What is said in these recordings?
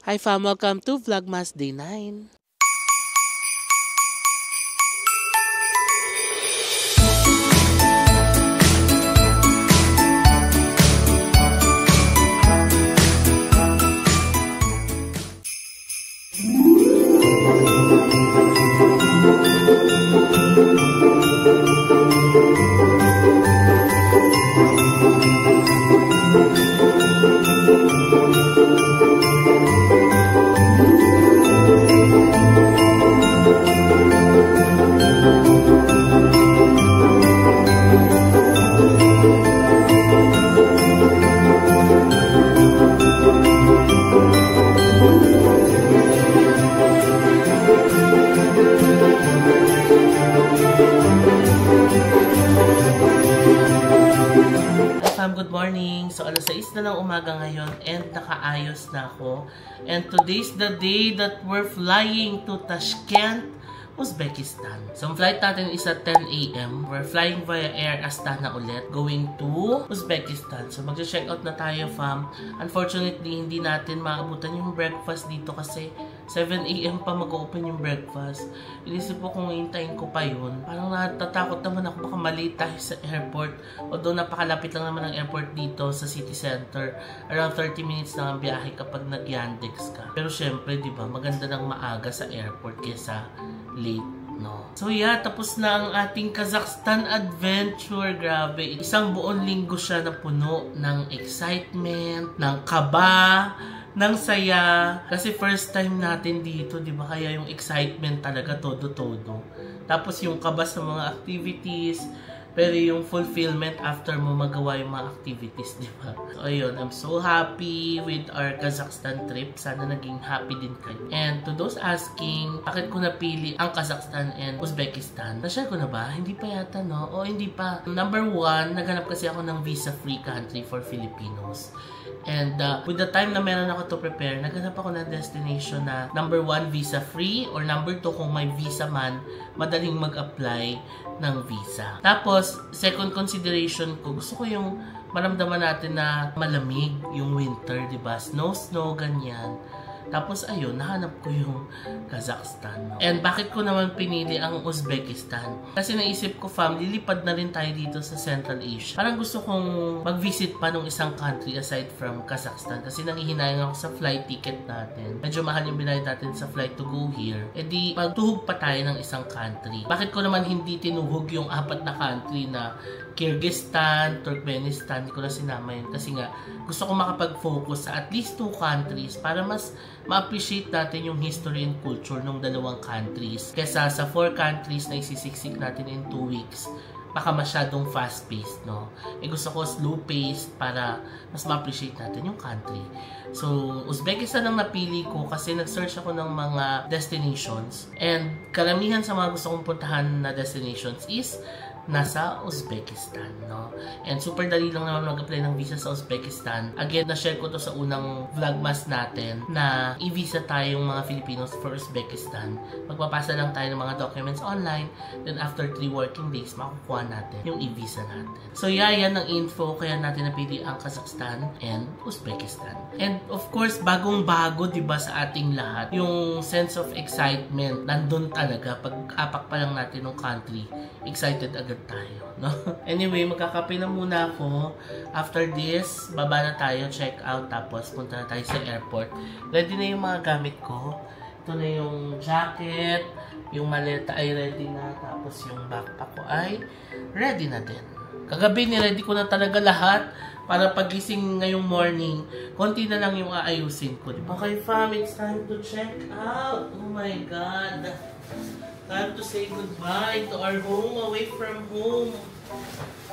Hi fam, welcome to Vlogmas Day 9. Good morning! So alas 6 na ng umaga ngayon and nakaayos na ako. And today's the day that we're flying to Tashkent, Uzbekistan. So ang flight natin is at 10 AM. We're flying via Air Astana ulit, going to Uzbekistan. So mag-check out na tayo fam. Unfortunately, hindi natin maabutan yung breakfast dito kasi 7 AM pa mag-open yung breakfast. Inisip ko kung hintayin ko pa yun. Parang natatakot naman ako baka malate tayo sa airport. Although napakalapit lang naman ang airport dito sa city center. Around 30 minutes lang ang biyahe kapag nag-Yandex ka. Pero syempre, di ba, maganda ng maaga sa airport kesa late, no? So yeah, tapos na ang ating Kazakhstan adventure. Grabe, isang buong linggo siya na puno ng excitement, ng kaba, ng saya. Kasi first time natin dito, di ba? Kaya yung excitement talaga todo-todo. Tapos yung kaba sa mga activities, pero yung fulfillment after mo magawa yung mga activities, di ba? So, ayun, I'm so happy with our Kazakhstan trip. Sana naging happy din kayo. And to those asking, bakit ko napili ang Kazakhstan and Uzbekistan? Na-share ko na ba? Hindi pa yata, no? O hindi pa. Number 1, naghanap kasi ako ng visa-free country for Filipinos. And with the time na meron ako to prepare, naghanap ako ng destination na number 1, visa-free, or number 2, kung may visa man, madaling mag-apply ng visa. Tapos, second consideration ko, gusto ko yung maramdaman natin na malamig yung winter, diba? Snow, ganyan. Tapos, ayun, nahanap ko yung Kazakhstan. No? And bakit ko naman pinili ang Uzbekistan? Kasi naisip ko, fam, lilipad na rin tayo dito sa Central Asia. Parang gusto kong mag-visit pa ng isang country aside from Kazakhstan. Kasi nangihinayang ako sa flight ticket natin. Medyo mahal yung binayad natin sa flight to go here. E di, magtuhog pa tayo ng isang country. Bakit ko naman hindi tinuhog yung 4 na country na Kyrgyzstan, Turkmenistan? Hindi ko na sinama yun. Kasi nga, gusto ko makapag-focus sa at least 2 countries para mas ma-appreciate natin yung history and culture ng dalawang countries. Kesa sa 4 countries na isisiksik natin in 2 weeks, baka masyadong fast-paced, no? Eh gusto ko slow-paced para mas ma-appreciate natin yung country. So, Uzbekistan ang napili ko kasi nag-search ako ng mga destinations. And karamihan sa mga gusto kong puntahan na destinations is nasa Uzbekistan, no? And super dali lang naman mag-apply ng visa sa Uzbekistan. Again, na-share ko to sa unang vlogmas natin na i-visa tayong mga Filipinos for Uzbekistan. Magpapasa lang tayo ng mga documents online, then after 3 working days, makukuha natin yung i-visa natin. So yeah, yan ang info, kaya natin napili ang Kazakhstan and Uzbekistan. And of course, bagong-bago, diba, sa ating lahat, yung sense of excitement, nandun talaga. Pag apak pa lang natin ng country, excited agad tayo, no? Anyway, magkakape na muna ako. After this, baba na tayo, check out, tapos punta na tayo sa airport. Ready na yung mga gamit ko. Ito na yung jacket, yung maleta ay ready na, tapos yung backpack ko ay ready na din. Kagabi, ni-ready ko na talaga lahat para pagising ngayong morning, konti na lang yung aayusin ko. Okay, fam, it's time to check out. Oh my God. Time to say goodbye to our home, away from home.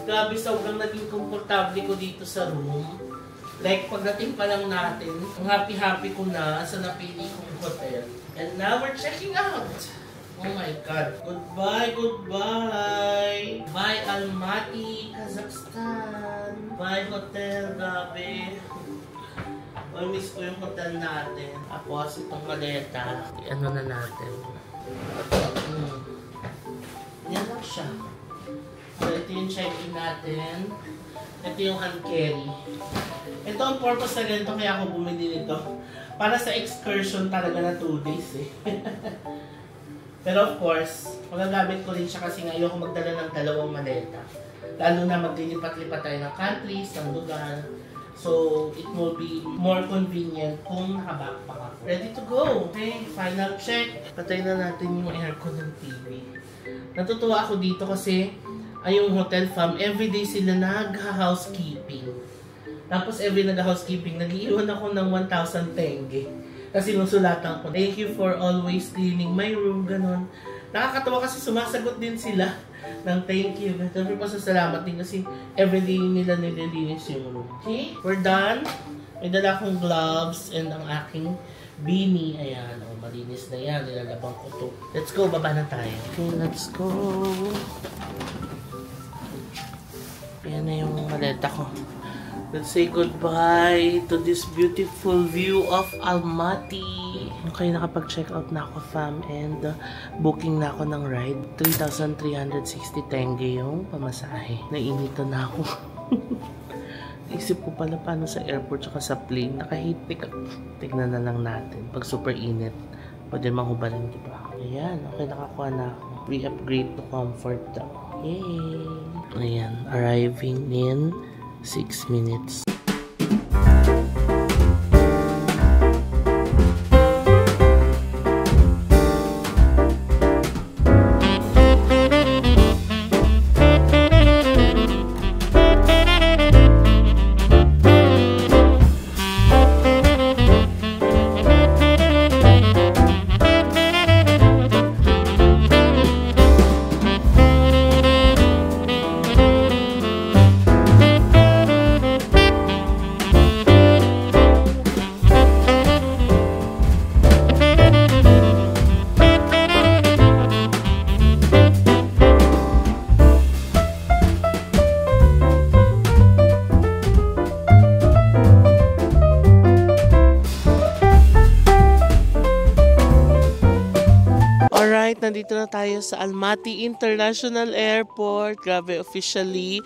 Grabe, sobrang naging komportable ko dito sa room. Like, pagdating pa lang natin, ang happy-happy ko na sa napili kong hotel. And now we're checking out. Oh my God. Goodbye, goodbye. Bye, Almaty, Kazakhstan. Bye, hotel, grabe. Miss ko yung hotel natin. Tapos, itong maleta. Ano na natin. Yan lang siya. So, ito yung check-in natin. Ito yung hand carry. Ito ang purpose na ganito kaya ako bumili nito. para sa excursion talaga na 2 days eh. Pero of course, magagamit ko rin siya kasi nga ayoko magdala ng 2 maleta. Lalo na maglilipat-lipat tayo ng countries, ng lugar. So, it will be more convenient kung naka-backpack ako. Ready to go! Okay, final check. Patay na natin yung aircon ng TV. Natutuwa ako dito kasi ay yung Hotel Fam, everyday sila nag-housekeeping. Tapos every nag-housekeeping, nag-iiwan ako ng 1,000 tenge. Kasi nusulatan ko, thank you for always cleaning my room, ganon. Nakakatawa kasi sumasagot din sila ng thank you. Siyempre pasasalamat din kasi everyday nila nililinis yung room. Okay, we're done. May dala akong gloves and ang aking beanie. Ayan, oh, malinis na yan. Nilalabang ko to. Let's go, baba na tayo. Okay, let's go. Ayan na yung maleta ko. Let's say goodbye to this beautiful view of Almaty. Okay, nakapag-check out na ako, fam, and booking na ako ng ride. 3,360 tenge yung pamasahe. Nainito na ako. Isip ko pala paano sa airport tsaka sa plane. Nakahitik. Tignan na lang natin. Pag super init, pwede mahubalan, diba? Ayan, okay, nakakuha na ako. Re-upgrade to comfort daw. Yay! Ayan, arriving in 6 minutes. Nandito na tayo sa Almaty International Airport. Grabe, officially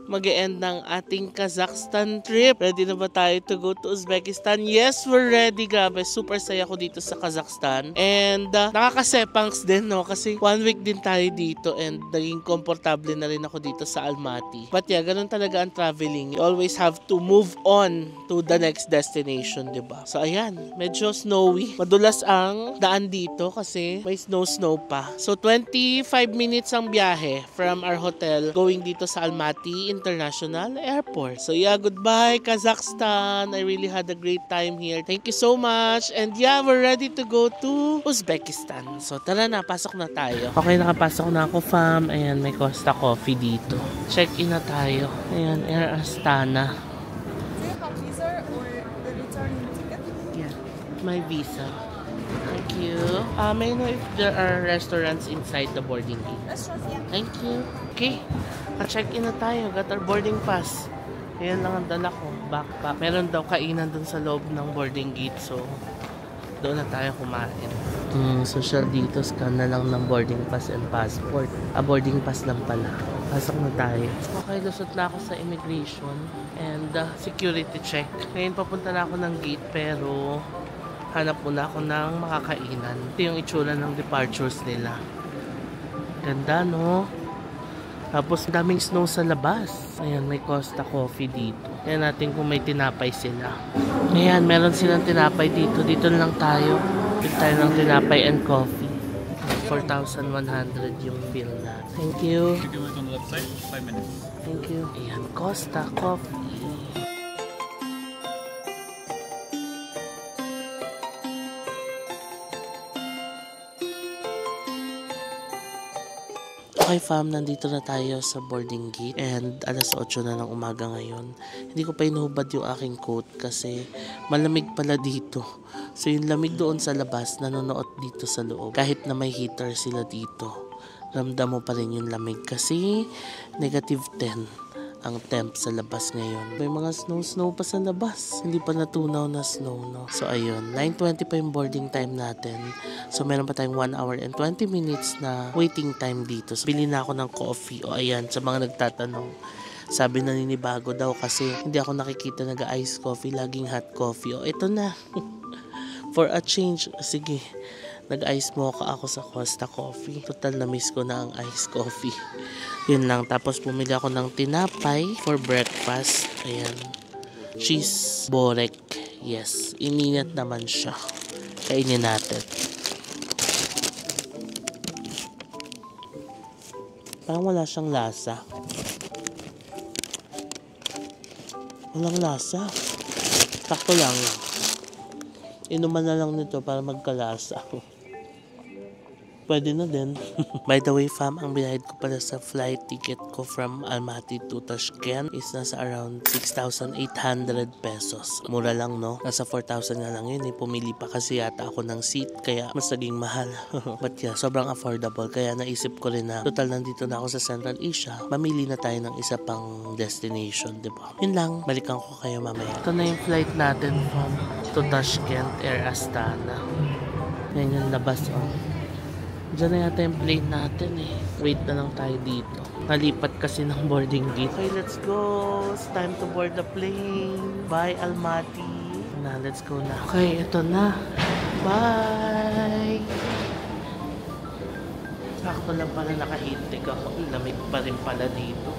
mag-e-end ng ating Kazakhstan trip. Ready na ba tayo to go to Uzbekistan? Yes, we're ready. Grabe, super saya ko dito sa Kazakhstan. And nakakasepangs din, no? Kasi 1 week din tayo dito and naging komportable na rin ako dito sa Almaty. But yeah, ganun talaga ang traveling. You always have to move on to the next destination, diba? So ayan, medyo snowy. Madulas ang daan dito kasi may snow pa. So 25 minutes ang biyahe from our hotel going dito sa Almaty International Airport. So yeah, goodbye Kazakhstan. I really had a great time here. Thank you so much. And yeah, we're ready to go to Uzbekistan. So tara na, pasok na tayo. Okay, nakapasok na ako, fam. Ayan, may Costa Coffee dito. Check-in na tayo. Ayan, Air Astana. Do you have visa or the return ticket? Yeah, my visa. Thank you. May I know if there are restaurants inside the boarding gate? Restaurants, yeah. Thank you. Okay, check-in na tayo. Got our boarding pass. Ayan lang ang dala ko. Backpack. Meron daw kainan dun sa loob ng boarding gate. So, doon na tayo kumain. Social dito. Scan na lang ng boarding pass and passport. Boarding pass lang pala. Pasok na tayo. Okay, lusot na ako sa immigration and security check. Ngayon papunta na ako ng gate pero hanap muna ako ng makakainan. Ito yung itsura ng departures nila. Ganda, no? Tapos daming snow sa labas. Ayan, may Costa Coffee dito. Ayan natin kung may tinapay sila. Ayan, meron silang tinapay dito. Dito na lang tayo. Bili tayo ng tinapay and coffee. 4,100 yung bill na. Thank you. You can wait on the left side, 5 minutes. Thank you. Ayan, Costa Coffee. Okay, fam, nandito na tayo sa boarding gate and alas 8 na ng umaga ngayon. Hindi ko pa inuhubad yung aking coat kasi malamig pala dito. So yung lamig doon sa labas, nanonood dito sa loob. Kahit na may heater sila dito, ramdam mo pa rin yung lamig kasi -10 ang temp sa labas ngayon. May mga snow pa sa labas. Hindi pa natunaw na snow, no? So, ayun. 9:20 pa yung boarding time natin. So, meron pa tayong 1 hour and 20 minutes na waiting time dito. So, bili na ako ng coffee. O, ayan. Sa mga nagtatanong. Sabi na naninibago daw kasi hindi ako nakikita nag-ice coffee. Laging hot coffee. O, ito na. For a change, sige, nag-ice mocha ako sa Costa Coffee. Total na miss ko na ang iced coffee. Yun lang. Tapos pumili ako ng tinapay for breakfast. Ayan. Cheese borek. Yes. Ininit naman siya. Kainin natin. Parang wala siyang lasa. Walang lasa. Sakto lang. Inuman na lang nito para magkalasa. Pwede na din. By the way, fam, ang binayad ko pala sa flight ticket ko from Almaty to Tashkent is nasa around 6,800 pesos. Mura lang, no? Nasa 4,000 na lang yun eh. Pumili pa kasi yata ako ng seat, kaya mas naging mahal. But yeah, sobrang affordable. Kaya naisip ko rin na, total nandito na ako sa Central Asia, mamili na tayo ng isa pang destination, diba? Yun lang, balikan ko kayo mamaya. Ito na yung flight natin from to Tashkent Air Astana. Yan yung labas, oh. Diyan na yata yung plane natin eh. Wait na lang tayo dito. Nalipat kasi ng boarding gate. Okay, let's go. It's time to board the plane. Bye, Almaty. Na, let's go na. Okay, ito na. Bye! Sakto lang pala nakahintig ako. Lamig pa rin pala dito.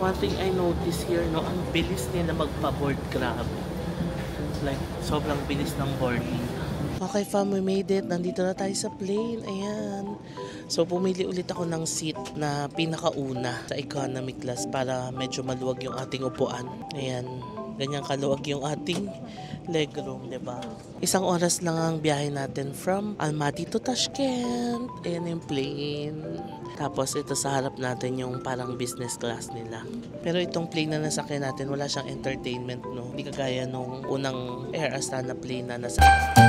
One thing I notice here, no, ang bilis nila magpa-board. Grabe. Like, sobrang bilis ng boarding. Okay fam, we made it. Nandito na tayo sa plane. Ayan. So, pumili ulit ako ng seat na pinakauna sa economy class para medyo maluwag yung ating upuan. Ayan. Ganyan kaluwag yung ating legroom, diba? 1 oras lang ang biyahe natin from Almaty to Tashkent. Ayan yung plane. Tapos, ito sa harap natin yung parang business class nila. Pero itong plane na nasakyan natin, wala siyang entertainment, no? Hindi kagaya nung unang Air Astana plane na nasakyan.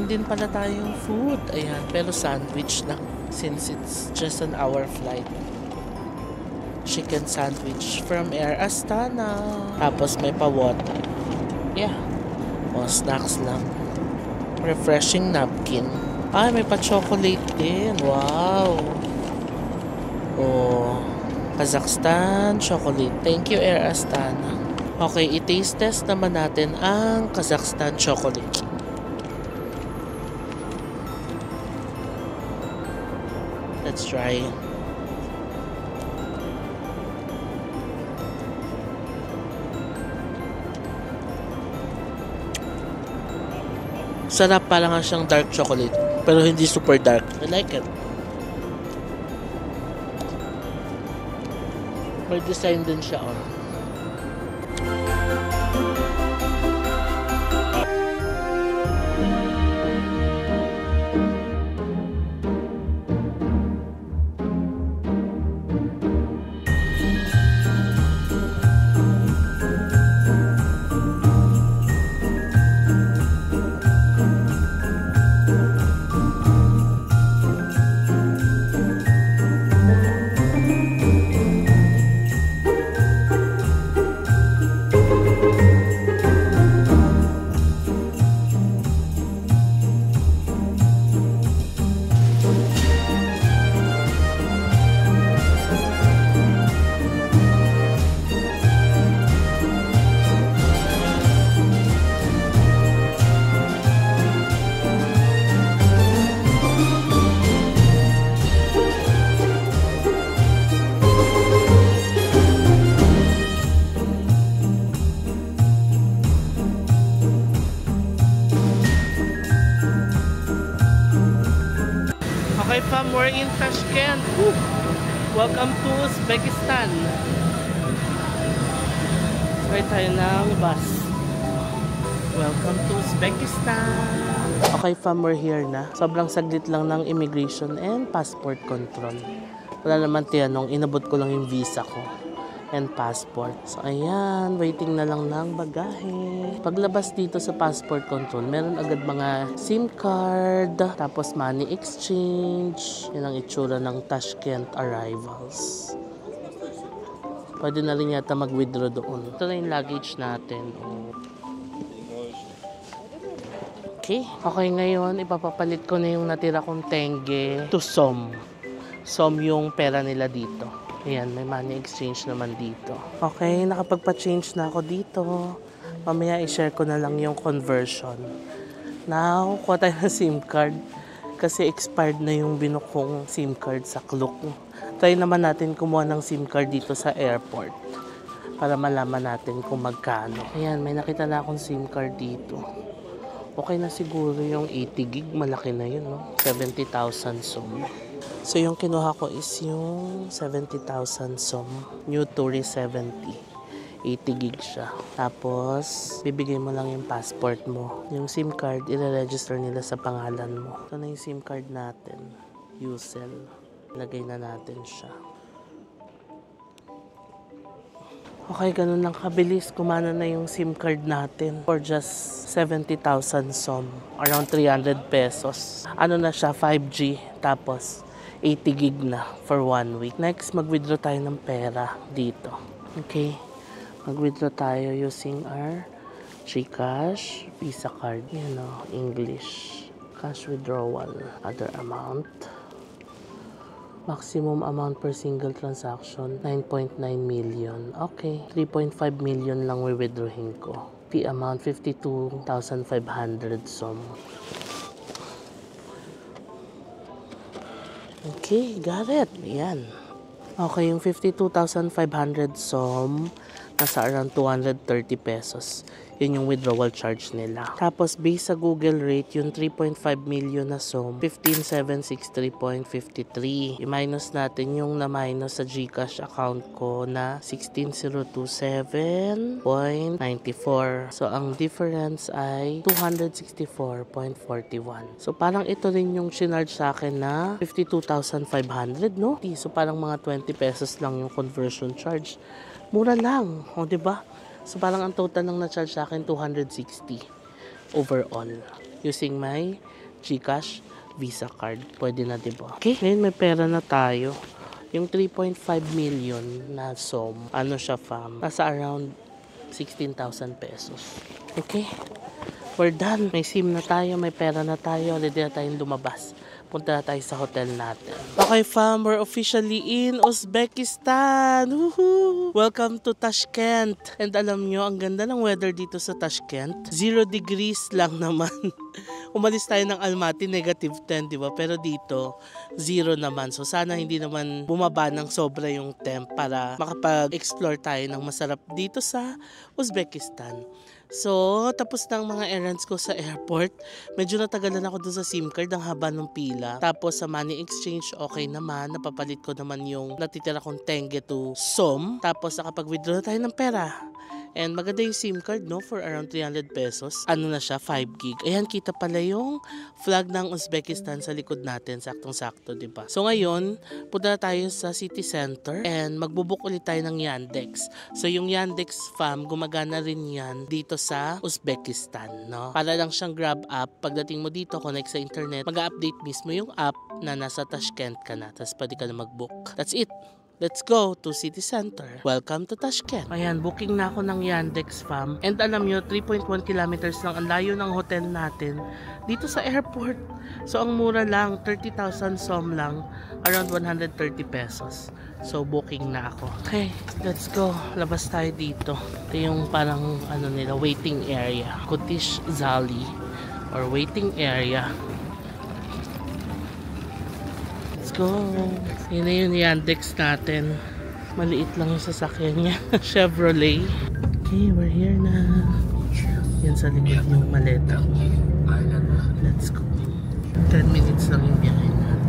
Din pala tayong food. Ayan, pero sandwich lang since it's just an hour flight. Chicken sandwich from Air Astana. Tapos may pa-water. Yeah. O, snacks lang. Refreshing napkin. Ay, may pa-chocolate din. Wow. Oh, Kazakhstan chocolate. Thank you, Air Astana. Okay, i-taste test naman natin ang Kazakhstan chocolate. Let's try. Sarap, parang nga siyang dark chocolate. Pero hindi super dark. I like it. May design din siya, oh. Okay fam, we're in Tashkent. Woo! Welcome to Uzbekistan. Try tayo ng bus. Welcome to Uzbekistan. Okay fam, we're here na. Sobrang saglit lang ng immigration and passport control. Wala naman tinanong, inabot ko lang yung visa ko. and passport. So ayan, waiting na lang ng bagahe. Paglabas dito sa passport control, meron agad mga SIM card, tapos money exchange. Yan ang itsura ng Tashkent arrivals. Pwede na rin yata mag-withdraw doon. Ito na yung luggage natin. Okay, ngayon ipapapalit ko na yung natira kong tenge to SOM. SOM yung pera nila dito. Ayan, may money exchange naman dito. Okay, nakapagpa-change na ako dito. Mamaya i-share ko na lang yung conversion. Now, kuha tayo ng SIM card. Kasi expired na yung binuk kong SIM card sa Klook. Try naman natin kumuha ng SIM card dito sa airport. Para malaman natin kung magkano. Ayan, may nakita na akong SIM card dito. Okay na siguro yung 80 gig. Malaki na yun, no? 70,000 SOM. So, yung kinuha ko is yung 70,000 SOM. New Tourist 70. 80 gig siya. Tapos, bibigay mo lang yung passport mo. Yung SIM card, i-register nila sa pangalan mo. Ito na yung SIM card natin. Ucell. Lagay na natin siya. Okay, ganun lang kabilis. Kumana na yung SIM card natin for just 70,000 SOM. Around 300 pesos. Ano na siya? 5G. Tapos, 80 gig na for 1 week. Next, mag-withdraw tayo ng pera dito. Okay. Mag-withdraw tayo using our GCash, Visa card. You know, English. Cash withdrawal. Other amount. Maximum amount per single transaction, 9.9 million. Okay, 3.5 million lang withdrawing ko. Fee amount, 52,500 SOM. Okay, got it. Ayan. Okay, yung 52,500 SOM, nasa around 230 pesos. Yun yung withdrawal charge nila. Tapos, based sa Google rate, yung 3.5 million na SOM, 15,763.53. I-minus natin yung na-minus sa GCash account ko na 16,027.94. So, ang difference ay 264.41. So, parang ito rin yung sinarge sa akin na 52,500, no? So, parang mga 20 pesos lang yung conversion charge. Mura lang, o diba? So, parang ang total ng na-charge sa akin, 260 overall. Using my GCash Visa card. Pwede na, diba? Okay, ngayon may pera na tayo. Yung 3.5 million na SOM, ano siya, fam? Nasa around 16,000 pesos. Okay, we're done. May SIM na tayo, may pera na tayo. Ready na tayong lumabas. Punta na tayo sa hotel natin. Okay, fam, we're officially in Uzbekistan. Woohoo! Welcome to Tashkent. And alam nyo, ang ganda ng weather dito sa Tashkent. 0 degrees lang naman. Umalis tayo ng Almaty, negative 10, di ba? Pero dito, 0 naman. So, sana hindi naman bumaba ng sobra yung temp para makapag-explore tayo ng masarap dito sa Uzbekistan. So, tapos ng mga errands ko sa airport, medyo natagalan ako dun sa SIM card, ang haba ng pila. Tapos sa money exchange, okay naman. Napapalit ko naman yung natitira kong tenge to SOM. Tapos nakapag-withdraw tayo ng pera. And maganda yung SIM card, no? For around 300 pesos. Ano na siya? 5 gig. Ayan, kita pala yung flag ng Uzbekistan sa likod natin. Saktong-sakto, diba? So ngayon, punta na tayo sa city center and magbubook ulit tayo ng Yandex. So yung Yandex, fam, gumagana rin yan dito sa Uzbekistan, no? Para lang siyang Grab app. Pagdating mo dito, connect sa internet, mag-update mismo yung app na nasa Tashkent ka na. Tapos pwede ka na mag-book. That's it. Let's go to city center. Welcome to Tashkent. Ayan, booking na ako ng Yandex, fam. And alam nyo, 3.1 kilometers lang ang layo ng hotel natin dito sa airport. So, ang mura lang, 30,000 SOM lang, around 130 pesos. So, booking na ako. Okay, let's go. Labas tayo dito. Ito yung parang, ano nila, waiting area. Kutish Zali or waiting area. Go. Yun na yung Yandex natin. Maliit lang yung sasakyan niya. Chevrolet. Okay, we're here na. Yan sa likod yung maleta. Let's go. 10 minutes lang yung biyahe natin.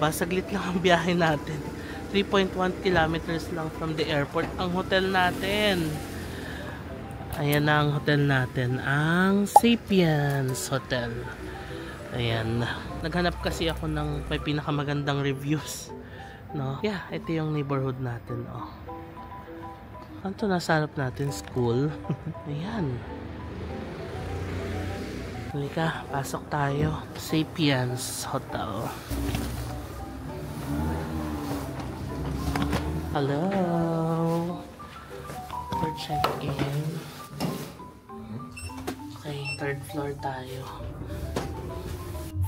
diba? Saglit lang ang biyahe natin. 3.1 kilometers lang from the airport ang hotel natin. Ayan na ang hotel natin. Ang Sapiens Hotel. Ayan. Naghanap kasi ako ng may pinakamagandang reviews. No? Yeah, ito yung neighborhood natin. Oh. Ano to nasa harap natin? School. Ayan. Halika, pasok tayo. Sapiens Hotel. Hello. For check-in. Okay, third floor tayo.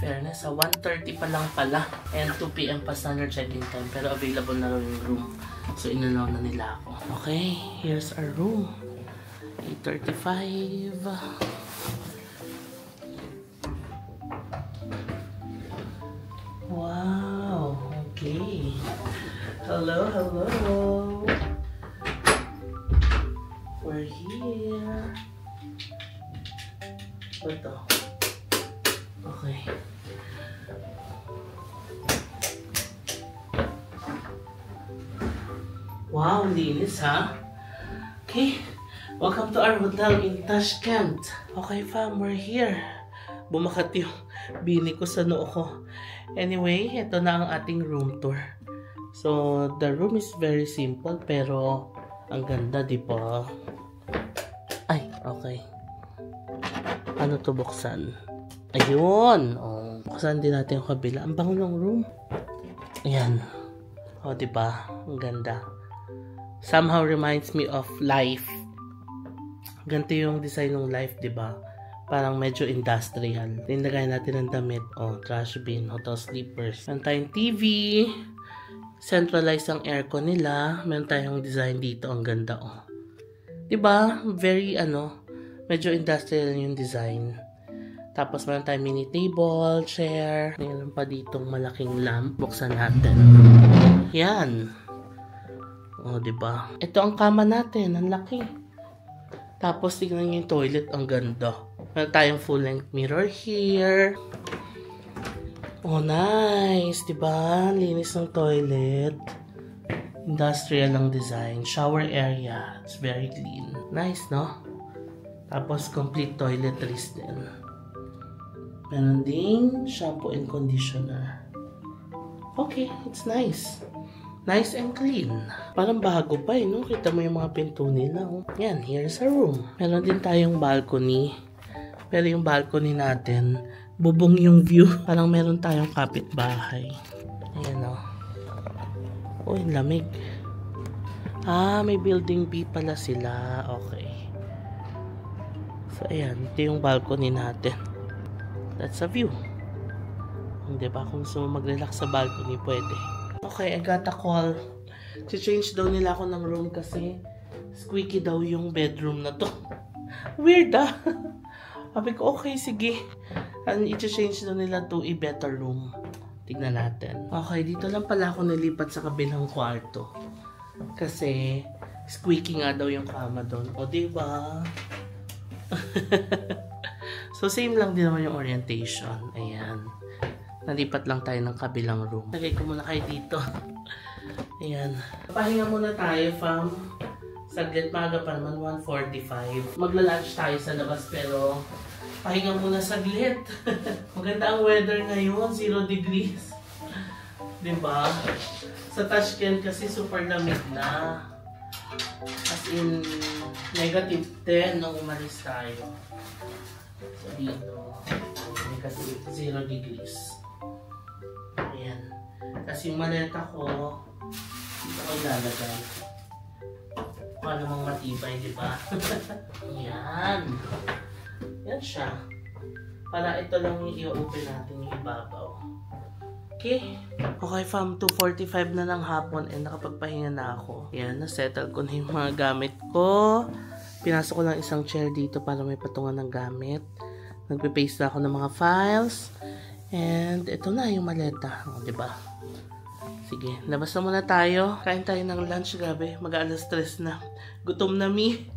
Fairness, 1:30 pa lang pala. And 2 PM pa standard check-in time. Pero available na rin yung room. So, inalaw na nila ako. Okay, here's our room. 8:35. Wow, okay. Hello, hello. We're here. Ito. Okay. Wow, linis ha? Okay. Welcome to our hotel in Tashkent. Okay fam, we're here. Bumakat yung bini ko sa noo ko. Anyway, ito na ang ating room tour. So, the room is very simple pero ang ganda, di ba? Ay, okay. Ano to buksan? Ayun! Oh, buksan din natin yung kabila. Ang bango ng room. Ayan. O, di ba? Ang ganda. Somehow reminds me of Life. Ganito yung design ng Life, di ba? Parang medyo industrial. Tinlagay natin ng damit. O, trash bin, hotel sleepers. Meron tayong TV. Centralized ang aircon nila. Meron tayong design dito. Ang ganda, o. Di ba? Very, medyo industrial yung design. Tapos meron tayong mini table, chair. Meron pa ditong malaking lamp. Buksan natin. Yan. O, diba? Ito ang kama natin. Ang laki. Tapos, tignan nyo yung toilet. Ang ganda. Meron tayong full-length mirror here. Oh, nice. Diba? Linis ng toilet. Industrial ang design. Shower area. It's very clean. Nice, no? Tapos, complete toiletries din. Meron ding shampoo and conditioner. Okay, it's nice. Nice and clean. Parang bago pa no? Kita mo yung mga pinto nila. Oh. Yan, here's our room. Meron din tayong balcony. Pero yung balcony natin, bubong yung view. Parang meron tayong kapitbahay. Ayan o. Oh, yung lamig. Ah, may building B pala sila. Okay. So, ayan. Ito yung balcony natin. That's a view. Diba? Kung gusto mo mag-relax sa balcony, pwede. Okay, I got a call. To-change daw nila ako ng room kasi squeaky daw yung bedroom na to. Weird ah. Sabi ko, okay, sige. I-change daw nila to a better room. Tignan natin. Okay, dito lang pala ako nilipat sa kabilang kwarto. Kasi squeaky nga daw yung kama doon. O, diba? So, same lang din naman yung orientation. Ayan. Nalipat lang tayo ng kabilang room. Lagay ko muna kayo dito. Ayan. Pahinga muna tayo, fam. Saglit, maaga pa naman, 1:45. Magla-lunch tayo sa labas, pero pahinga muna saglit. Maganda ang weather ngayon, 0 degrees. Diba? Sa Tashkent kasi super lamig na. As in, -10 nung umalis tayo. So, dito, -0 degrees. Ayan. Kasi yung maleta ko, dito ko ilalagay. Kung namang matibay, di ba? Ayan. Yan siya. Para ito lang yung i-open natin yung ibabaw. Okay. Okay, fam. 2:45 na ng hapon and nakapagpahinga na ako. Ayan, nasettle ko na yung mga gamit ko. Pinasok ko lang isang chair dito para may patungan ng gamit. Nagpe-paste na ako ng mga files. And ito na yung maleta. O, diba? Sige, labas na muna tayo. Kain tayo ng lunch, gabi. Mag-alas 3 na. Gutom na mi.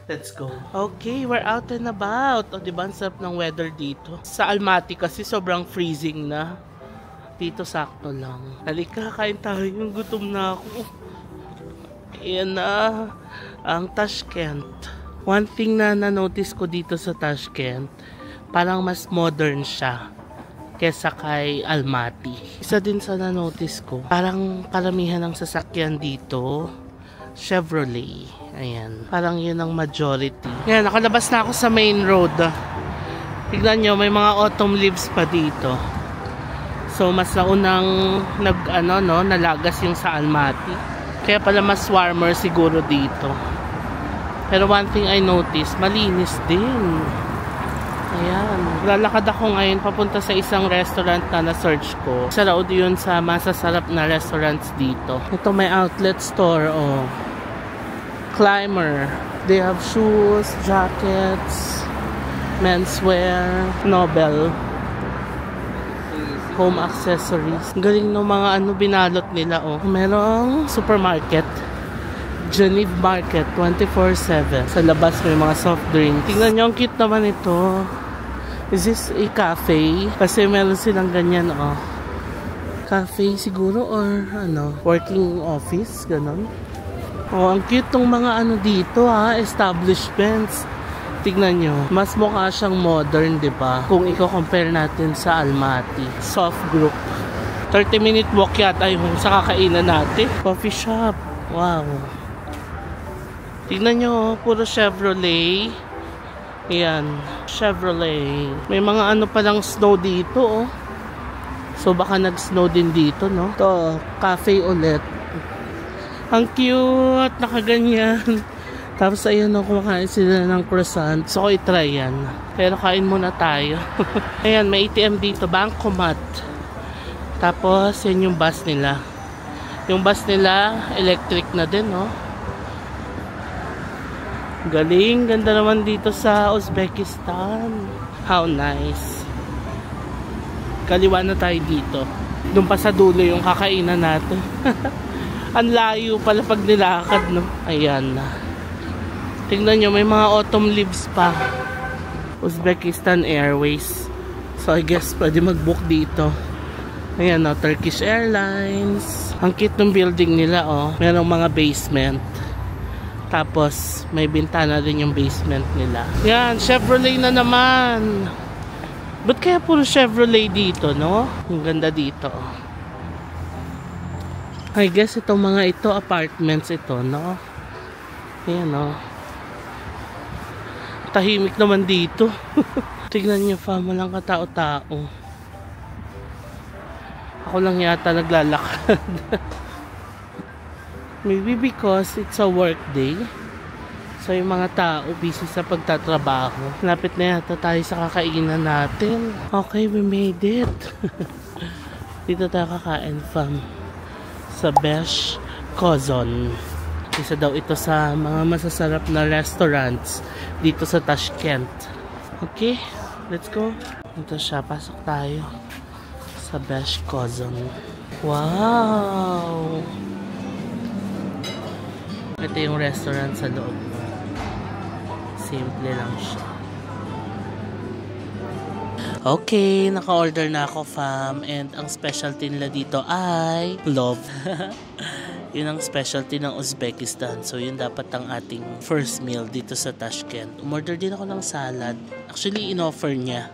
Let's go. Okay, we're out and about. O, diba? Ang sarap ng weather dito. Sa Almaty kasi sobrang freezing na. Dito sakto lang. Halika, kain tayo. Gutom na ako. Ayan na ang Tashkent. One thing na na-notice ko dito sa Tashkent, parang mas modern siya kesa kay Almaty. Isa din sa na-notice ko, parang karamihan ng sasakyan dito Chevrolet. Ayan. Parang yun ang majority. Ayan, nakalabas na ako sa main road. Tignan nyo, may mga autumn leaves pa dito. So, mas naunang nalagas yung sa Almaty. Kaya pala mas warmer siguro dito. Pero one thing I noticed, malinis din. Ayan. Lalakad ako ngayon papunta sa isang restaurant na na-search ko. Isa raw yun sa masasarap na restaurants dito. Ito may outlet store, oh. Climber. They have shoes, jackets, menswear, Nobel, home accessories. Galing ng mga binalot nila, oh. Merong supermarket, Geneve Market, 24/7. Sa labas may mga soft drinks. Tingnan nyo, ang cute naman ito. Is this a cafe? Kasi meron silang ganyan, oh. Cafe siguro or working office, ganon. Oh, ang cute tong mga dito, establishments. Tignan nyo, mas mukha siyang modern, di ba? Kung i-compare natin sa Almaty. Soft group. 30-minute walk yata yung sa kakainan natin. Coffee shop. Wow. Tignan nyo, puro Chevrolet. Ayan, Chevrolet. May mga palang snow dito, oh. So baka nag-snow din dito, no? Ito, cafe ulit. Ang cute, nakaganyan. Tapos ayun, kumakain sila ng croissant. So, ko i-try yan. Pero kain muna tayo. Ayan, may ATM dito. Bancomat. Tapos, yan yung bus nila. Yung bus nila, electric na din, no? Galing. Ganda naman dito sa Uzbekistan. How nice. Kaliwa na tayo dito. Doon pa sa dulo yung kakainan natin. Ang layo pala pag nilakad, no? Ayan na. Tingnan nyo, may mga autumn leaves pa. Uzbekistan Airways. So, I guess pwede mag-book dito. Ayan, no, Turkish Airlines. Ang cute ng building nila, oh. Merong mga basement. Tapos, may bintana din yung basement nila. Yan, Chevrolet na naman. Ba't kaya puro Chevrolet dito, no? Ang ganda dito, oh. I guess itong mga ito, apartments ito, no? Ayan, oh. Tahimik naman dito. Tignan niyo, fam, walang katao-tao. Ako lang yata naglalakad. Maybe because it's a work day. So yung mga tao busy sa pagtatrabaho. Lapit na yata tayo sa kakainan natin. Okay, we made it. Dito tayo kakain, fam. Sa Besh Kozon. Isa daw ito sa mga masasarap na restaurants dito sa Tashkent. Okay, let's go. Ito siya, pasok tayo sa Besh Kozon. Wow! Ito yung restaurant sa loob. Simple lang siya. Okay, naka-order na ako, fam. And ang specialty nila dito ay love. Yun ang specialty ng Uzbekistan. So, yun dapat ang ating first meal dito sa Tashkent. Umorder din ako ng salad. Actually, in-offer niya.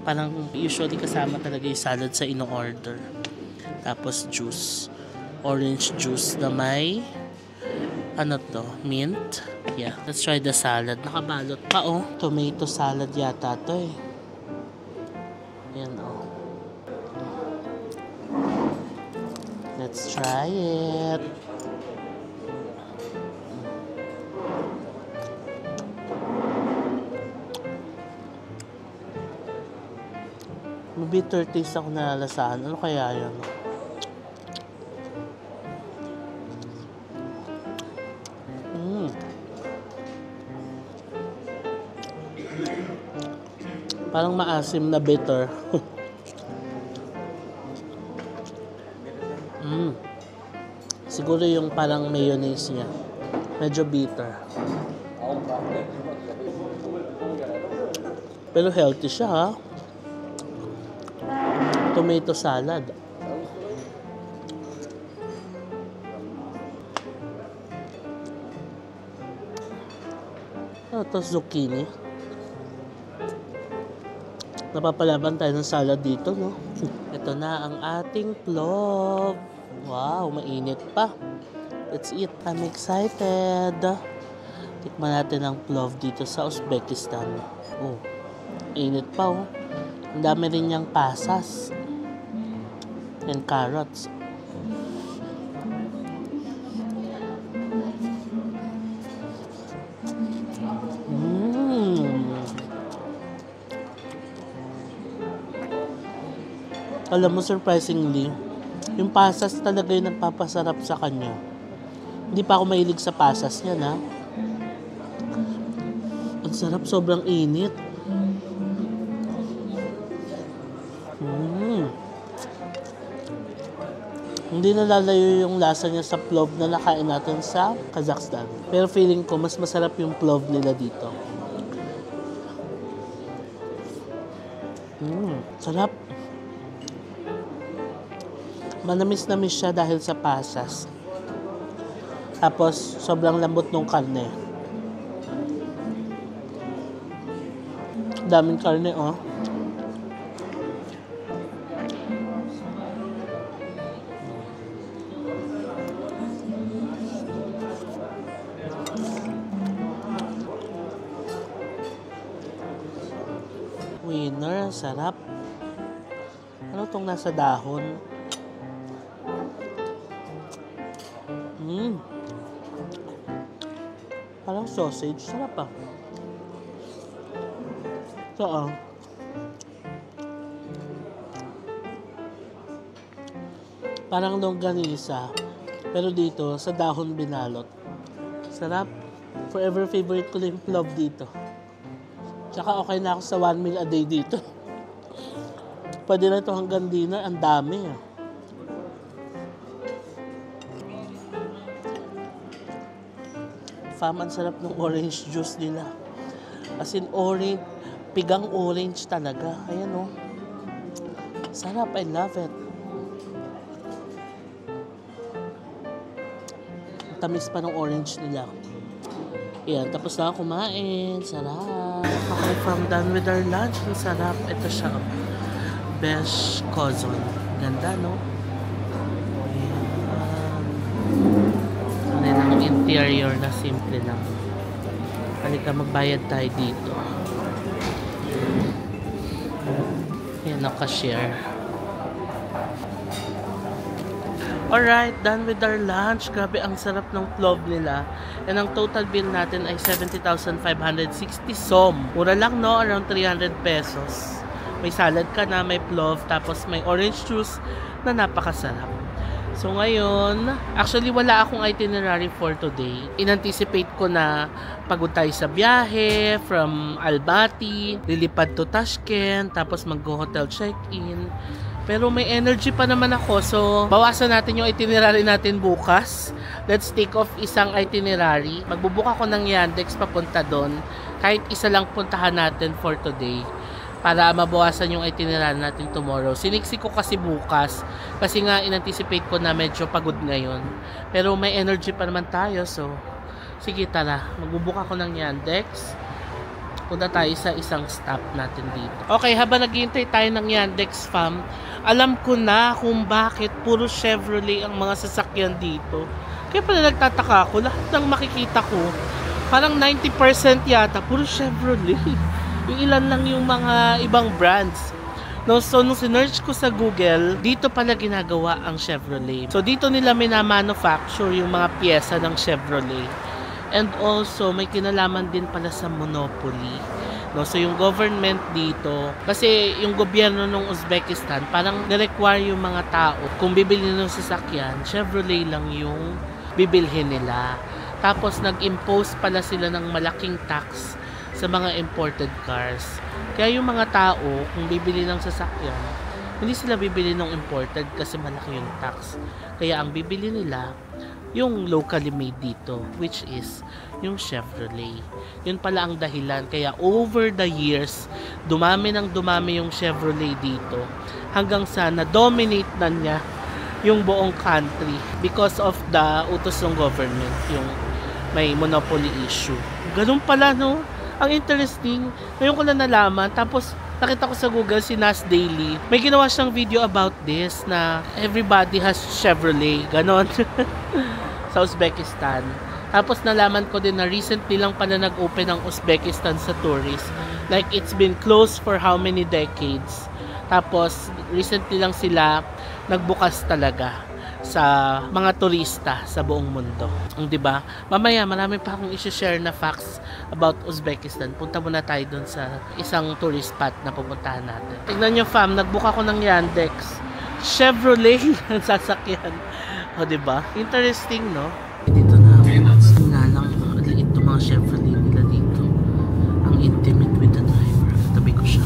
Parang usually kasama talaga yung salad sa in-order. Tapos juice. Orange juice na may mint. Yeah, let's try the salad. Nakabalot pa, oh. Tomato salad yata to, eh. Ayan, oh. Let's try it. May bitter taste ako nalalasahan. Ano kaya yun? Parang maasim na bitter. Siguro yung parang mayonnaise niya. Medyo bitter. Pero healthy siya, ha? Tomato salad. to? Zucchini. Napapalaban tayo ng salad dito, no? Ito na ang ating plov. Wow, mainit pa. Let's eat. I'm excited. Tikman natin ang plov dito sa Uzbekistan. Oh, init pa, oh. Ang dami rin niyang pasas. And carrots. Alam mo, surprisingly, yung pasas talaga yung nagpapasarap sa kanya. Hindi pa ako mahilig sa pasas niya, na. Ang sarap, sobrang init. Hindi nalalayo yung lasa niya sa plov na nakain natin sa Kazakhstan. Pero feeling ko, mas masarap yung plov nila dito. Sarap. Manamis-namis siya dahil sa pasas. Tapos, sobrang lambot ng karne. Daming karne, oh. Winner, sarap. Ano tong nasa dahon? Parang sausage. Sarap ah. Ito parang longganisa. Pero dito, sa dahon binalot. Sarap. Forever favorite ko yung plov dito. Tsaka okay na ako sa 1 meal a day dito. Pwede na ito hanggang dinner. Ang dami ah. Ang sarap ng orange juice nila. As in orange, pigang orange talaga. Ayan o. Sarap, I love it. Tamis pa ng orange nila. Ayan, tapos na ako kumain. Sarap. Okay, from done with our lunch. Ang sarap. Ito siya. Besh Kozon. Ganda, no? Ang interior na simple lang. Halika, magbayad tayo dito. Yan ang cashier. Alright, done with our lunch. Grabe, ang sarap ng plov nila. And ang total bill natin ay 70,560 som. Mura lang, no? Around 300 pesos. May salad ka na, may plov, tapos may orange juice na napakasarap. So ngayon, actually wala akong itinerary for today. In-anticipate ko na pagod tayo sa biyahe from Almaty, lilipad to Tashkent, tapos mag-hotel check-in. Pero may energy pa naman ako, so bawasan natin yung itinerary natin bukas. Let's take off isang itinerary. Magbubook ako ng Yandex papunta doon. Kahit isa lang puntahan natin for today, para mabawasan yung itinerary natin tomorrow. Siniksi ko kasi bukas kasi nga in-anticipate ko na medyo pagod ngayon. Pero may energy pa naman tayo, so sige, tara. Magbubook ako ng Yandex. Punta tayo sa isang stop natin dito. Okay, habang naghihintay tayo ng Yandex, fam, alam ko na kung bakit puro Chevrolet ang mga sasakyan dito. Kaya pala nagtataka ako, lahat ng makikita ko, parang 90% yata, puro Chevrolet. Yung ilan lang yung mga ibang brands. No, so, nung sinearch ko sa Google, dito pala ginagawa ang Chevrolet. So, dito nila minamanufacture yung mga pyesa ng Chevrolet. And also, may kinalaman din pala sa monopoly. No, so, yung government dito, kasi yung gobyerno ng Uzbekistan, parang nirequire yung mga tao, kung bibili ng sasakyan, Chevrolet lang yung bibilhin nila. Tapos, nag-impose pala sila ng malaking tax sa mga imported cars. Kaya yung mga tao, kung bibili ng sasakyan, hindi sila bibili ng imported kasi malaki yung tax. Kaya ang bibili nila, yung locally made dito, which is yung Chevrolet. Yun pala ang dahilan. Kaya over the years, dumami yung Chevrolet dito hanggang sa na-dominate na niya yung buong country because of the utos ng government, yung may monopoly issue. Ganun pala, no? Ang interesting, ngayon ko na nalaman, tapos nakita ko sa Google si Nas Daily. May ginawa siyang video about this na everybody has Chevrolet, ganon. Sa Uzbekistan. Tapos nalaman ko din na recently lang pala nag-open ang Uzbekistan sa tourist. Like it's been closed for how many decades. Tapos recently lang sila nagbukas talaga sa mga turista sa buong mundo. Di ba? Mamaya marami pa akong i-share na facts about Uzbekistan. Punta muna tayo dun sa isang tourist spot na pupuntahan natin. Tignan nyo fam, nagbuka ko ng Yandex. Chevrolet ang sasakyan. O di ba? Interesting, no? Dito na ako. Nga lang, maliit itong mga Chevrolet nila dito. Ang intimate with the driver. Katabi ko siya.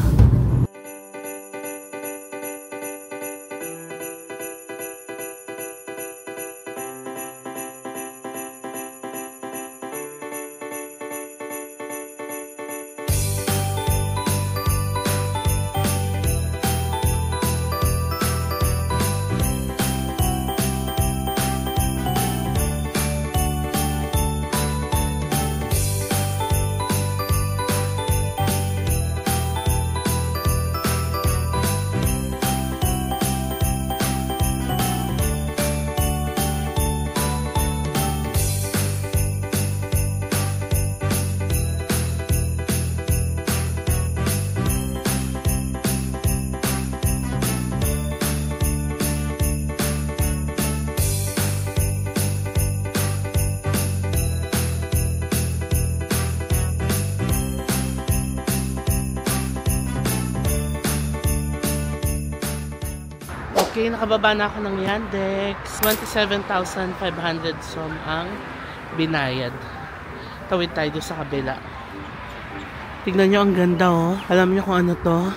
Okay, nakababa na ako ng Yandex. 27,500 som ang binayad. Tawid tayo doon sa kabila. Tignan nyo, ang ganda oh. Alam nyo kung ano to?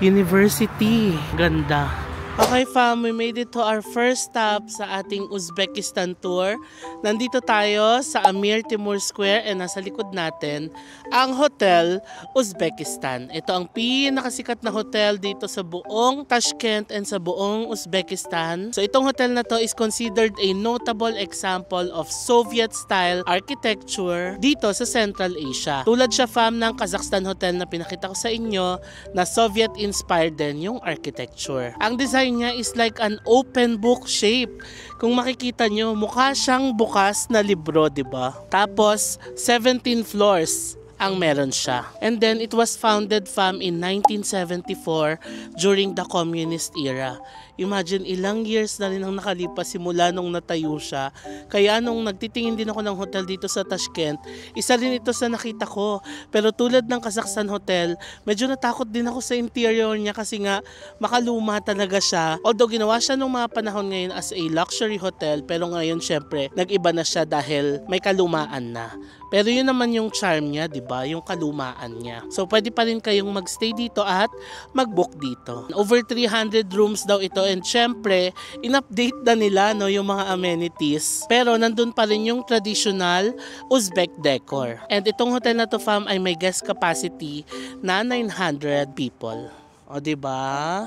University. Ganda. Okay fam, we made it to our first stop sa ating Uzbekistan tour. Nandito tayo sa Amir Timur Square and nasa likod natin ang Hotel Uzbekistan. Ito ang pinakasikat na hotel dito sa buong Tashkent and sa buong Uzbekistan. So itong hotel na to is considered a notable example of Soviet-style architecture dito sa Central Asia. Tulad siya fam ng Kazakhstan Hotel na pinakita ko sa inyo na Soviet-inspired din yung architecture. Ang design niya is like an open book shape. Kung makikita nyo, mukha siyang bukas na libro, diba? Tapos, 17 floors ang meron siya. And then, it was founded fam in 1974 during the communist era. Imagine, ilang years na rin ang nakalipas simula nung natayo siya. Kaya nung nagtitingin din ako ng hotel dito sa Tashkent, isa rin ito sa nakita ko. Pero tulad ng Kazakhstan Hotel, medyo natakot din ako sa interior niya kasi nga makaluma talaga siya. Although ginawa siya nung mga panahon ngayon as a luxury hotel, pero ngayon syempre nag-iba na siya dahil may kalumaan na. Pero yun naman yung charm niya, di ba? Yung kalumaan niya. So pwede pa rin kayong magstay dito at mag-book dito. Over 300 rooms daw ito and syempre, in-update na nila no, yung mga amenities. Pero nandun pa rin yung traditional Uzbek decor. And itong hotel na to fam ay may guest capacity na 900 people. O di ba?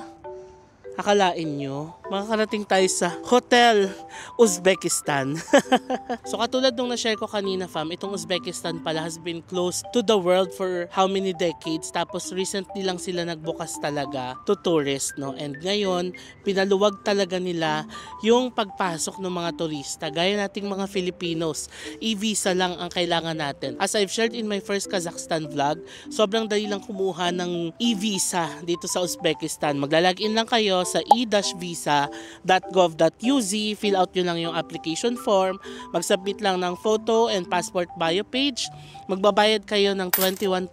Akalain nyo, makakarating tayo sa Hotel Uzbekistan. So katulad nung na-share ko kanina fam, itong Uzbekistan pala has been closed to the world for how many decades. Tapos recently lang sila nagbukas talaga to tourists, no? And ngayon, pinaluwag talaga nila yung pagpasok ng mga turista. Gaya nating mga Filipinos, e-visa lang ang kailangan natin. As I've shared in my first Kazakhstan vlog, sobrang dali lang kumuha ng e-visa dito sa Uzbekistan. Maglalagin lang kayo sa e-visa.gov.uz, fill out nyo lang yung application form, mag-submit lang ng photo and passport bio page, magbabayad kayo ng $21.5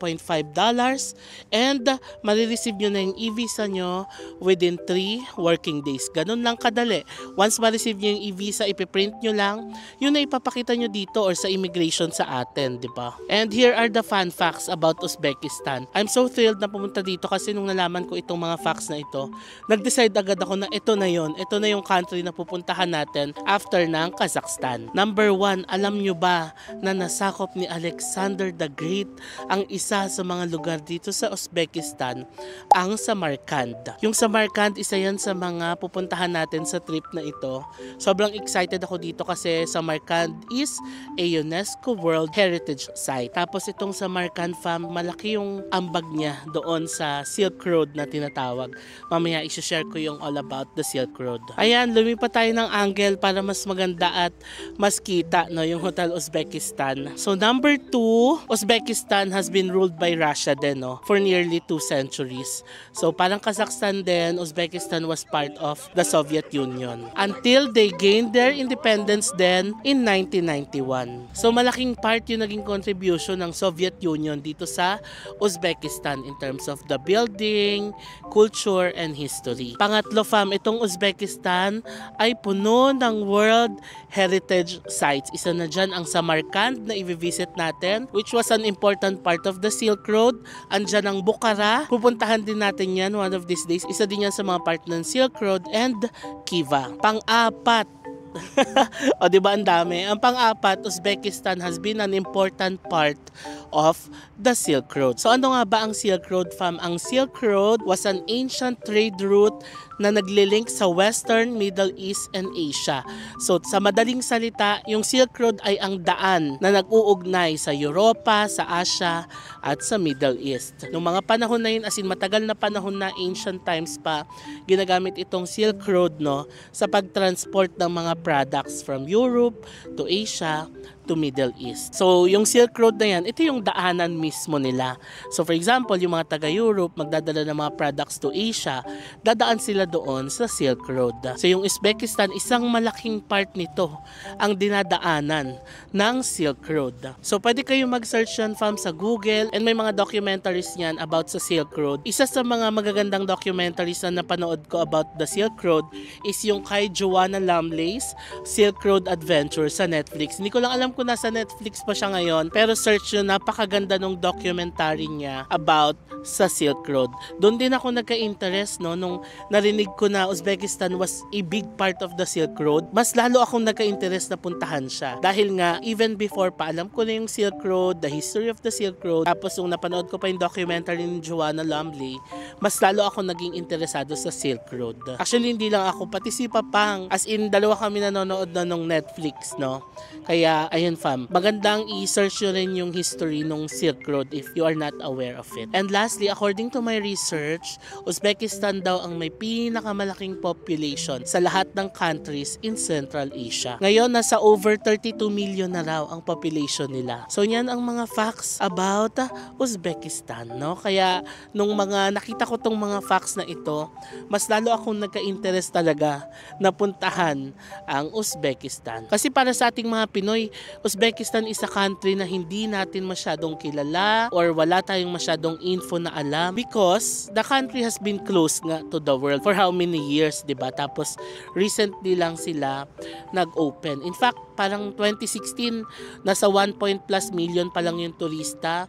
and marireceive nyo na yung e-visa nyo within 3 working days. Ganun lang kadali. Once ma-receive nyo yung e-visa, ipiprint nyo lang, yun na ipapakita nyo dito or sa immigration sa atin, di ba? And here are the fun facts about Uzbekistan. I'm so thrilled na pumunta dito kasi nung nalaman ko itong mga facts na ito, nag-decide agad ako na ito na ngayon, ito na yung country na pupuntahan natin after ng Kazakhstan. Number 1, alam nyo ba na nasakop ni Alexander the Great ang isa sa mga lugar dito sa Uzbekistan, ang Samarkand. Yung Samarkand, isa yan sa mga pupuntahan natin sa trip na ito. Sobrang excited ako dito kasi Samarkand is a UNESCO World Heritage Site. Tapos itong Samarkand fam, malaki yung ambag niya doon sa Silk Road na tinatawag. Mamaya i-share ko yung all about the Silk Road. Ayan, lumipat tayo ng angle para mas maganda at mas kita, no, yung Hotel Uzbekistan. So number 2, Uzbekistan has been ruled by Russia din, no, for nearly 2 centuries. So parang Kazakhstan din, Uzbekistan was part of the Soviet Union until they gained their independence then in 1991. So malaking part yung naging contribution ng Soviet Union dito sa Uzbekistan in terms of the building, culture, and history. Pangatlo fam, itong Uzbekistan ay puno ng World Heritage Sites. Isa na dyan ang Samarkand na i-visit natin, which was an important part of the Silk Road. Andyan ang Bukhara, pupuntahan din natin yan one of these days. Isa din yan sa mga part ng Silk Road, and Khiva. Pang-apat, o diba ang dami? Ang pang-apat, Uzbekistan has been an important part of the Silk Road. So ano nga ba ang Silk Road fam? Ang Silk Road was an ancient trade route na naglilink sa Western, Middle East, and Asia. So sa madaling salita, yung Silk Road ay ang daan na nag-uugnay sa Europa, sa Asia, at sa Middle East. Noong mga panahon na yun, as in matagal na panahon na, ancient times pa, ginagamit itong Silk Road, no, sa pagtransport ng mga products from Europe to Asia to Middle East. So yung Silk Road na yan, ito yung daanan mismo nila. So for example, yung mga taga-Europe magdadala ng mga products to Asia, dadaan sila doon sa Silk Road. So yung Uzbekistan, isang malaking part nito ang dinadaanan ng Silk Road. So pwede kayong mag-search yan fam sa Google, and may mga documentaries niyan about sa Silk Road. Isa sa mga magagandang documentaries na napanood ko about the Silk Road is yung kay Joanna Lumley's Silk Road Adventure sa Netflix. Hindi ko lang alam kung nasa Netflix pa siya ngayon, pero search yun, napakaganda nung documentary niya about sa Silk Road. Doon din ako nagka-interest, no, nung narinig ko na Uzbekistan was a big part of the Silk Road. Mas lalo akong nagka-interest na puntahan siya. Dahil nga, even before pa, alam ko na yung Silk Road, the history of the Silk Road. Tapos nung napanood ko pa yung documentary ni Joanna Lumley, mas lalo ako naging interesado sa Silk Road. Actually, hindi lang ako, pati si Papang. As in, dalawa kami nanonood na nung Netflix, no? Kaya, ayun fam, magandang i-search nyo rin yung history ng Silk Road if you are not aware of it. And lastly, according to my research, Uzbekistan daw ang may pinakamalaking population sa lahat ng countries in Central Asia. Ngayon, nasa over 32 million na raw ang population nila. So, yan ang mga facts about Uzbekistan, no? Kaya, nung mga nakita ko tong mga facts na ito, mas lalo akong nagka-interest talaga na puntahan ang Uzbekistan. Kasi para sa ating mga Pinoy, Uzbekistan is a country na hindi natin masyadong kilala or wala tayong masyadong info na alam because the country has been closed nga to the world for how many years, diba? Tapos recently lang sila nag-open. In fact, parang 2016, nasa 1+ million pa lang yung turista.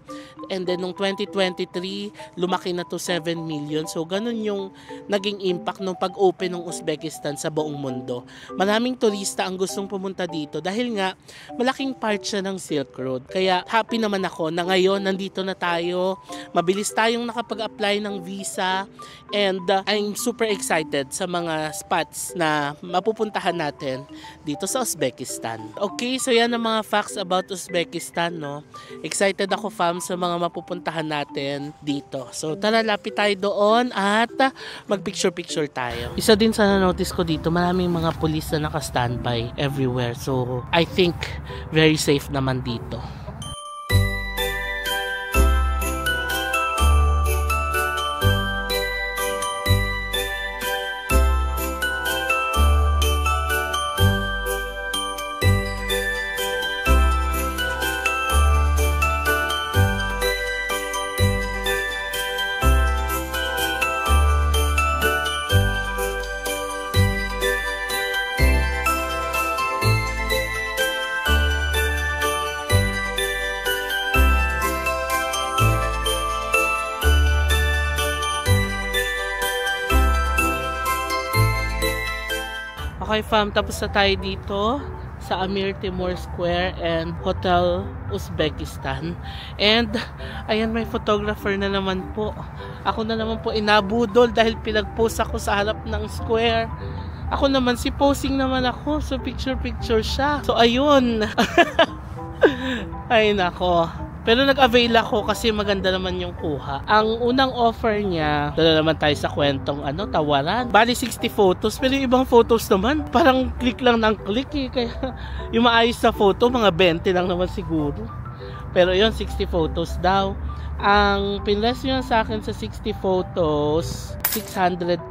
And then nung 2023, lumaki na to 7 million. So ganun yung naging impact ng pag-open ng Uzbekistan sa buong mundo. Maraming turista ang gustong pumunta dito dahil nga malaking part siya ng Silk Road. Kaya happy naman ako na ngayon nandito na tayo. Mabilis tayong nakapag-apply ng visa and I'm super excited sa mga spots na mapupuntahan natin dito sa Uzbekistan. Okay, so yan ang mga facts about Uzbekistan, no? Excited ako fam sa mga mapupuntahan natin dito. So tara, lapit tayo doon at mag-picture-picture tayo. Isa din sa na-notice ko dito, maraming mga pulis na naka-standby everywhere. So I think very safe naman dito. Okay fam, tapos na tayo dito sa Amir Timur Square and Hotel Uzbekistan. And ayan, may photographer na naman po. Ako na naman po inabudol dahil pinag-post ako sa harap ng square. Ako naman, si posing naman ako. So picture siya. So ayun. Ay nako. Pero nag-avail ako kasi maganda naman yung kuha. Ang unang offer niya, doon naman tayo sa kwentong tawaran. Bali 60 photos, pero yung ibang photos naman, parang click lang ng click eh. Kaya yung maayos na photo, mga 20 lang naman siguro. Pero yun, 60 photos daw. Ang pinrest niya sa akin sa 60 photos, 600,000.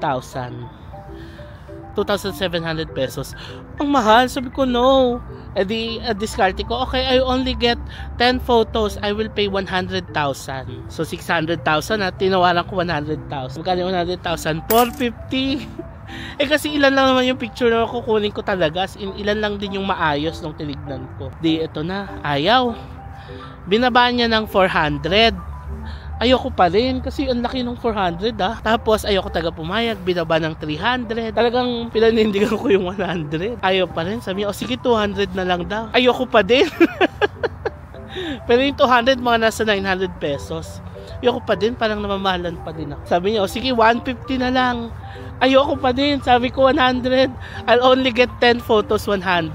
2,700 pesos. Ang mahal. Sabi ko, no. Di discarte ko, okay, I only get 10 photos, I will pay 100,000. So 600,000 at tinawaran ko 100,000. Magkano 100,000? 450. Kasi ilan lang naman yung picture na kukunin ko talaga. Ilan lang din yung maayos nung tinignan ko. Di ito na, ayaw. Binabaan niya ng 400. Ayoko pa rin kasi ang laki ng 400 Tapos ayoko taga pumayag, binaba ng 300. Talagang pinanindigan ko yung 100. Ayaw pa rin. Sabi niya, sige 200 na lang daw. Ayoko pa din. Pero yung 200 mga nasa 900 pesos. Ayoko pa din, parang namamahalan pa din ako. Sabi niya, sige 150 na lang. Ayoko pa din. Sabi ko 100. I'll only get 10 photos 100.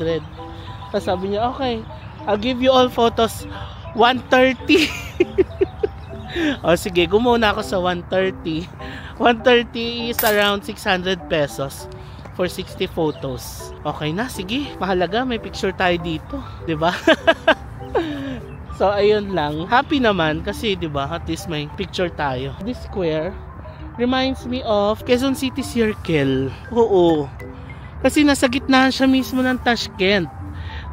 Tapos sabi niya, okay, I'll give you all photos 130. O sige, gumuna ako sa 130. 130 is around 600 pesos for 60 photos. Okay na, sige. Mahalaga, may picture tayo dito, 'di ba? So ayun lang. Happy naman kasi 'di ba, at least may picture tayo. This square reminds me of Quezon City Circle. Oo. Kasi nasa gitna siya mismo ng Tashkent.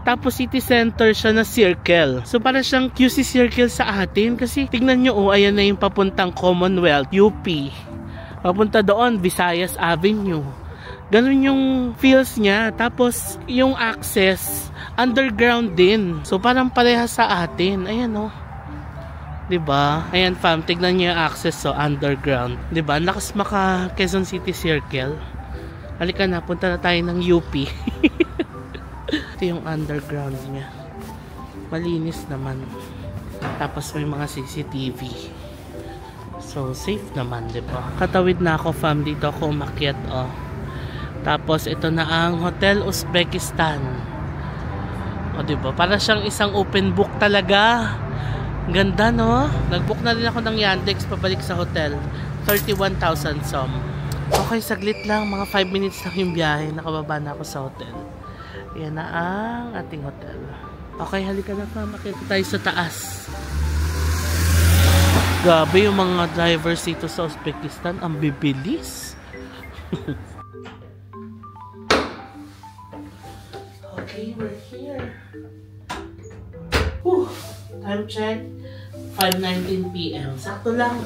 Tapos city center siya na circle. So para siyang QC circle sa atin. Kasi tignan nyo, ayan na yung papuntang Commonwealth, UP. Papunta doon, Visayas Avenue. Ganun yung feels niya. Tapos yung access, underground din. So parang pareha sa atin. Ayan o. Diba? Ayan fam, tignan nyo yung access so underground. Diba? Lakas maka Quezon City Circle. Halika na, punta na tayo ng UP. Ito yung underground niya. Malinis naman. Tapos may mga CCTV. So, safe naman, diba? Katawid na ako, fam. Dito ako umakyat, oh. Tapos, ito na ang Hotel Uzbekistan. O, diba? Para siyang isang open book talaga. Ganda, no? Nag-book na rin ako ng Yandex pabalik sa hotel. 31,000 som. Okay, saglit lang. Mga 5 minutes lang yung biyahe. Nakababa na ako sa hotel. Yan na ang ating hotel. Okay, halika na pa. Makita tayo sa taas. Grabe yung mga drivers dito sa Uzbekistan. Ang bibilis. Okay, we're here. Time check. 5:19 PM. Sakto lang.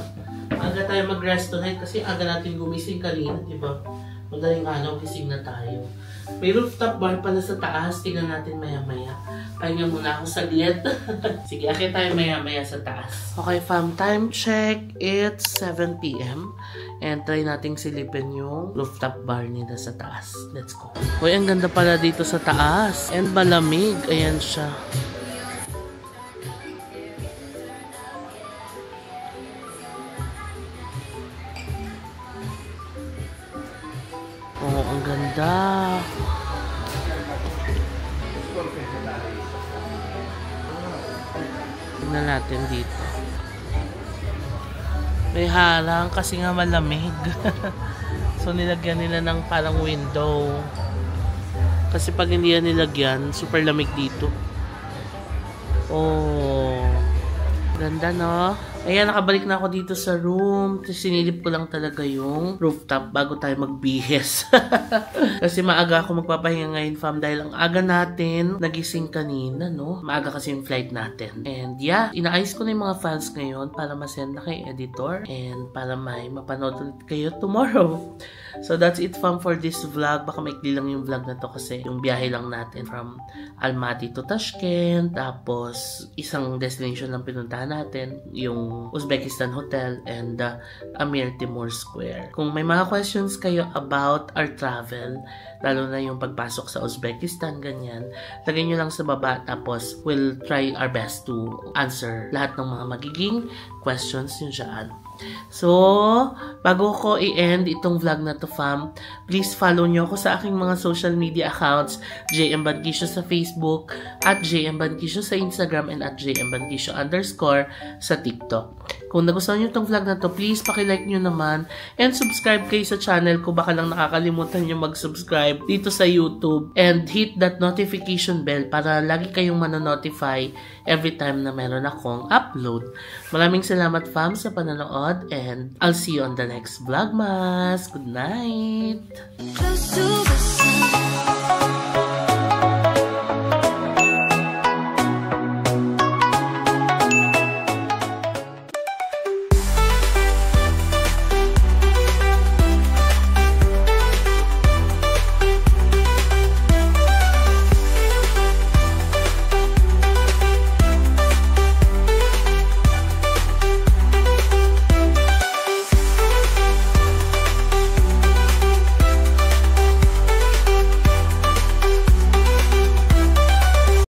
Aga tayo mag-rest tonight kasi aga natin gumising kanina, diba? Madaling araw, gising na tayo. May rooftop bar pala sa taas. Tingnan natin maya-maya. Pahinga muna ako sa liet. Sige, akit tayo maya-maya sa taas. Okay, fam. Time check. It's 7 PM. And try nating silipin yung rooftop bar nila sa taas. Let's go. Uy, ang ganda pala dito sa taas. And malamig. Ayan siya. Oh, ang ganda. Tingnan natin dito. May harang kasi nga malamig. So nilagyan nila ng parang window. Kasi pag hindi yan nilagyan, super lamig dito. Oh. Ganda, no? Ayan, nakabalik na ako dito sa room. Sinilip ko lang talaga yung rooftop bago tayo magbihis. Kasi maaga ako magpapahinga ngayon, fam. Dahil ang aga natin nagising kanina, no? Maaga kasi yung flight natin. And yeah, inaayos ko na yung mga files ngayon para masend na kay editor. And para may mapanood ulit kayo tomorrow. So that's it fam for this vlog. Baka maikli lang yung vlog na to kasi yung biyahe lang natin from Almaty to Tashkent. Tapos isang destination lang pinuntahan natin, yung Uzbekistan Hotel and Amir Timur Square. Kung may mga questions kayo about our travel, lalo na yung pagpasok sa Uzbekistan, ganyan, lagay nyo lang sa baba tapos we'll try our best to answer lahat ng mga magiging questions nyo dyan. So, bago ko i-end itong vlog na to fam, please follow nyo ako sa aking mga social media accounts, JM Banquisio sa Facebook, at JM Banquisio sa Instagram, and at JM Banquisio _ sa TikTok. Kung nagustuhan nyo itong vlog na to, please pakilike nyo naman and subscribe kayo sa channel ko. Baka lang nakakalimutan nyo mag-subscribe dito sa YouTube and hit that notification bell para lagi kayong manonotify every time na meron akong upload. Maraming salamat fam sa panonood and I'll see you on the next vlogmas. Good night!